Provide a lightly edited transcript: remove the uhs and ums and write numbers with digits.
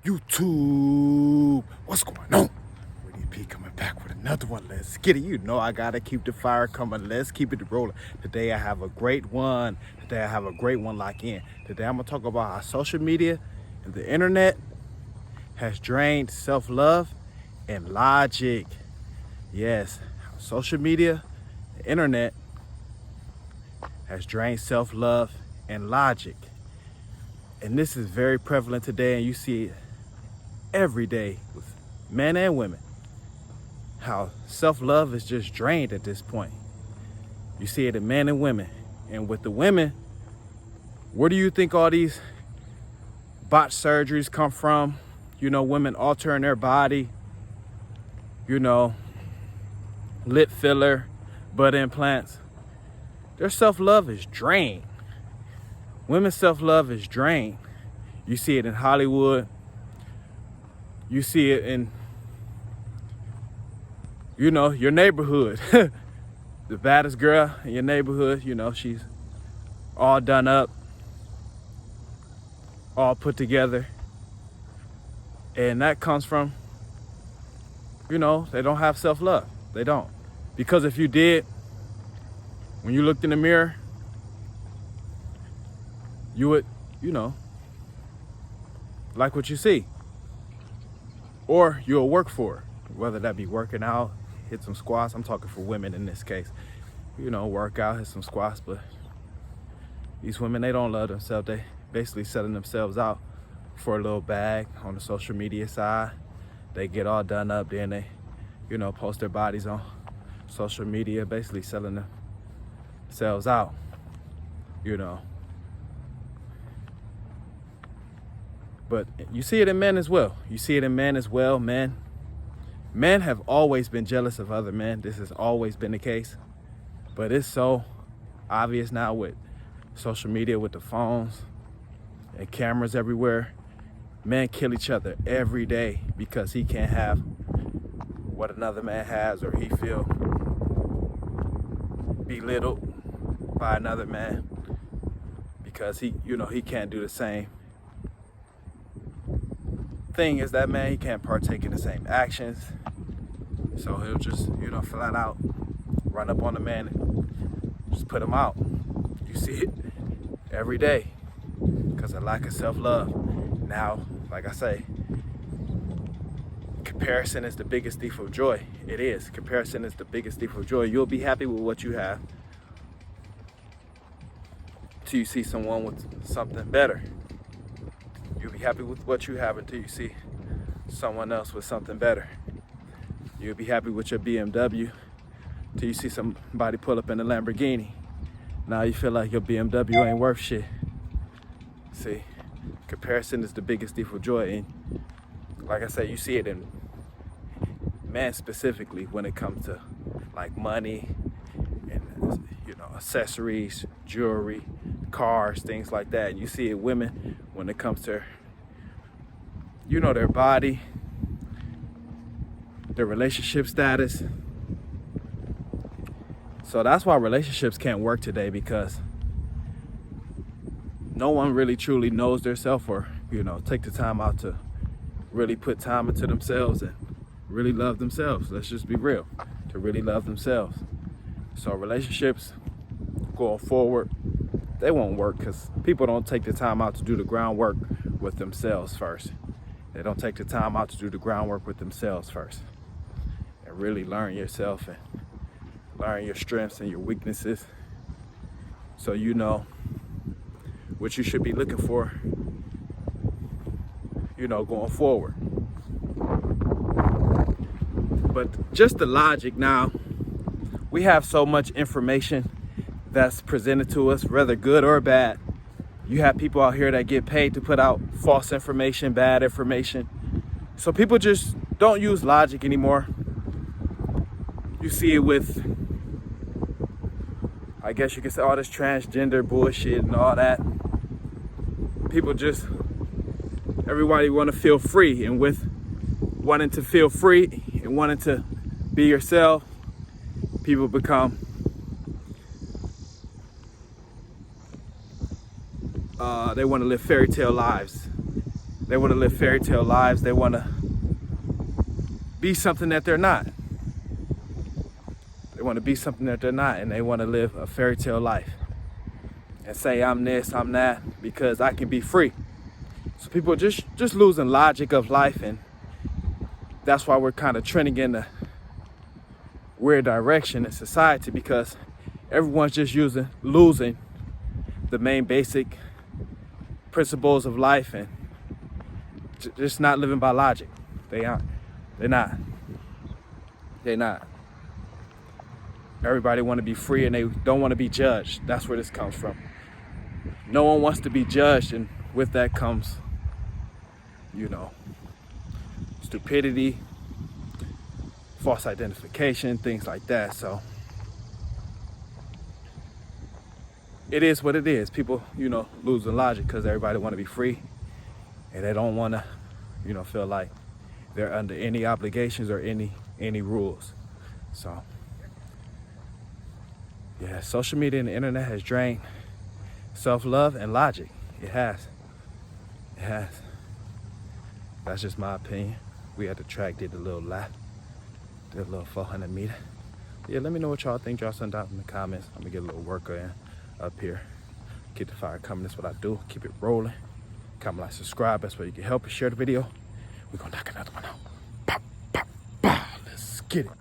YouTube, what's going on? Woody P coming back with another one. Let's get it. You know I gotta keep the fire coming. Let's keep it rolling. Today I have a great one. Lock in. Today I'm gonna talk about how social media and the internet has drained self-love and logic. Yes, social media, the internet has drained self-love and logic. And this is very prevalent today, and you see it every day with men and women, how self-love is just drained at this point. You see it in men and women. And with the women, where do you think all these botched surgeries come from? You know, women altering their body, you know, lip filler, butt implants. Their self-love is drained. Women's self-love is drained. You see it in Hollywood. You see it in, you know, your neighborhood. The baddest girl in your neighborhood, you know, she's all done up, all put together. And that comes from, you know, they don't have self-love. They don't. Because if you did, when you looked in the mirror, you would, you know, like what you see. Or you'll work for it, whether that be working out, hit some squats. I'm talking for women in this case. You know, work out, hit some squats, but these women, they don't love themselves. They basically selling themselves out for a little bag on the social media side. They get all done up, then they, you know, post their bodies on social media, basically selling themselves out, you know. But you see it in men as well. Men have always been jealous of other men. This has always been the case. But it's so obvious now with social media, with the phones and cameras everywhere. Men kill each other every day because he can't have what another man has, or he feel belittled by another man because he, you know, he can't do the same thing as that man. He can't partake in the same actions, so he'll just, you know, flat out run up on the man and just put him out. You see it every day because of lack of self-love. Now, like I say, comparison is the biggest thief of joy. It is. Comparison is the biggest thief of joy. You'll be happy with what you have till you see someone with something better. You'll be happy with what you have until you see someone else with something better. You'll be happy with your BMW till you see somebody pull up in a Lamborghini. Now you feel like your BMW ain't worth shit. See, comparison is the biggest thief of joy. And like I said, you see it in men specifically when it comes to like money and, you know, accessories, jewelry, cars, things like that. And you see it women when it comes to, you know, their body, their relationship status. So that's why relationships can't work today, because no one really truly knows themselves, or, you know, take the time out to really put time into themselves and really love themselves. Let's just be real, to really love themselves. So relationships going forward, they won't work because people don't take the time out to do the groundwork with themselves first. They don't take the time out to do the groundwork with themselves first and really learn yourself and learn your strengths and your weaknesses, so you know what you should be looking for, you know, going forward. But just the logic now, we have so much information that's presented to us, whether good or bad. You have people out here that get paid to put out false information, bad information. So people just don't use logic anymore. You see it with, I guess you could say, all this transgender bullshit and all that. People just, everybody want to feel free, and with wanting to feel free and wanting to be yourself, people become they want to live fairy tale lives. They want to live fairy tale lives. They want to be something that they're not. They want to be something that they're not, and they want to live a fairy tale life and say, I'm this, I'm that, because I can be free. So people just losing logic of life, and that's why we're kind of trending in a weird direction in society, because everyone's just losing the main basic principles of life and just not living by logic. They aren't. They're not. They're not. Everybody want to be free and they don't want to be judged. That's where this comes from. No one wants to be judged, and with that comes, stupidity, false identification, things like that. So it is what it is. People, losing logic because everybody want to be free, and they don't want to, feel like they're under any obligations or any rules. So yeah, social media and the internet has drained self-love and logic. It has. It has. That's just my opinion. We had the track, did a little lap, did a little 400 meter. Yeah, let me know what y'all think. Y'all send out in the comments. I'm gonna get a little worker in up here. Keep the fire coming. That's what I do. Keep it rolling. Comment, like, subscribe. That's where you can help us share the video. We're gonna knock another one out. Pop, pop, pop. Let's get it.